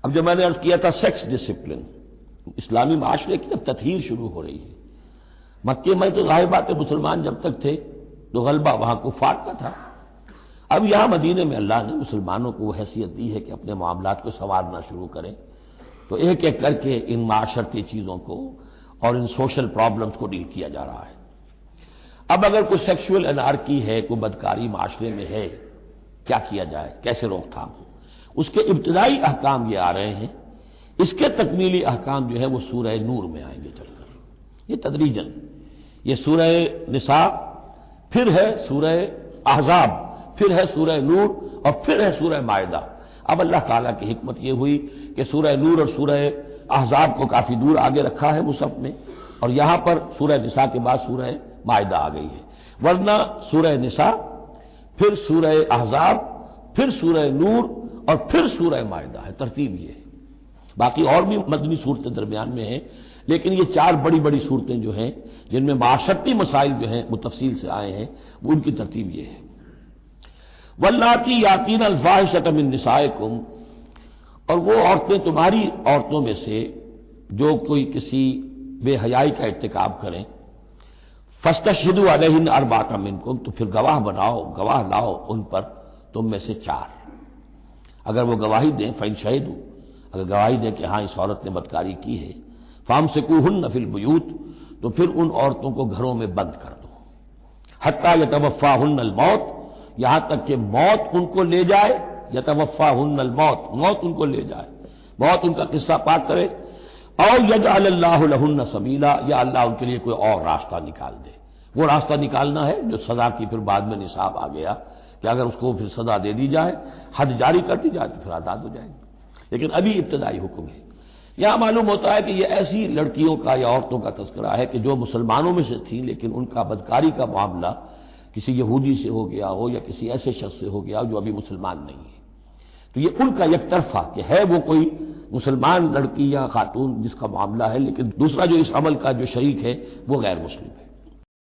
اب جو میں نے عرض کیا تھا سیکس ڈسپلن، اسلامی معاشرے کی اب تطہیر شروع ہو رہی ہے۔ مکے میں تو ظاہر بات ہے مسلمان جب تک تھے تو غلبہ وہاں کفار کا تھا، اب یہاں مدینے میں اللہ نے مسلمانوں کو وہ حیثیت دی ہے کہ اپنے معاملات کو سنوارنا شروع کریں، تو ایک ایک کر کے ان معاشرتی چیزوں کو اور ان سوشل پرابلمز کو ڈیل کیا جا رہا ہے۔ اب اگر کوئی سیکشول انارکی ہے، کوئی بدکاری معاشرے میں ہے، کیا کیا جائے، کیسے روک تھام ہو، اس کے ابتدائی احکام یہ آ رہے ہیں۔ اس کے تکمیلی احکام جو ہے وہ سورہ نور میں آئیں گے چل کر، یہ تدریجاً، یہ سورہ نساء، پھر ہے سورہ احزاب، پھر ہے سورہ نور، اور پھر ہے سورہ مائدہ۔ اب اللہ تعالیٰ کی حکمت یہ ہوئی کہ سورہ نور اور سورہ احزاب کو کافی دور آگے رکھا ہے مصحف میں، اور یہاں پر سورہ نساء کے بعد سورہ مائدہ آ گئی ہے، ورنہ سورہ نساء، پھر سورہ احزاب، پھر سورہ نور، اور پھر سورہ مائدہ ہے، ترتیب یہ ہے۔ باقی اور بھی مدنی صورتیں درمیان میں ہیں، لیکن یہ چار بڑی بڑی صورتیں جو ہیں جن میں معاشرتی مسائل جو ہیں وہ تفصیل سے آئے ہیں، وہ ان کی ترتیب یہ ہے۔ واللاتی یاتین الفاحشۃ من نسائکم، اور وہ عورتیں تمہاری عورتوں میں سے جو کوئی کسی بے حیائی کا ارتکاب کریں، فاستشہدوا علیہن اربعۃ منکم، تو پھر گواہ بناؤ، گواہ لاؤ ان پر تم میں سے چار۔ اگر وہ گواہی دیں، فإن شہدوا، اگر گواہی دیں کہ ہاں اس عورت نے بدکاری کی ہے، فامسکوہن فی البیوت، تو پھر ان عورتوں کو گھروں میں بند کر دو، حتی یتوفاہن الموت، یہاں تک کہ موت ان کو لے جائے، یتوفاہن الموت، موت ان کو لے جائے، موت ان کا قصہ پاک کرے، او یجعل اللہ لہن سبیلا، یا اللہ ان کے لیے کوئی اور راستہ نکال دے۔ وہ راستہ نکالنا ہے جو سزا کی پھر بعد میں نصاب آ گیا کہ اگر اس کو پھر سزا دے دی جائے، حد جاری کر دی جائے تو پھر آزاد ہو جائیں گے، لیکن ابھی ابتدائی حکم ہے۔ یہاں معلوم ہوتا ہے کہ یہ ایسی لڑکیوں کا یا عورتوں کا تذکرہ ہے کہ جو مسلمانوں میں سے تھیں لیکن ان کا بدکاری کا معاملہ کسی یہودی سے ہو گیا ہو یا کسی ایسے شخص سے ہو گیا ہو جو ابھی مسلمان نہیں ہے، تو یہ ان کا یک طرفہ کہ ہے وہ کوئی مسلمان لڑکی یا خاتون جس کا معاملہ ہے، لیکن دوسرا جو اس عمل کا جو شریک ہے وہ غیر مسلم ہے۔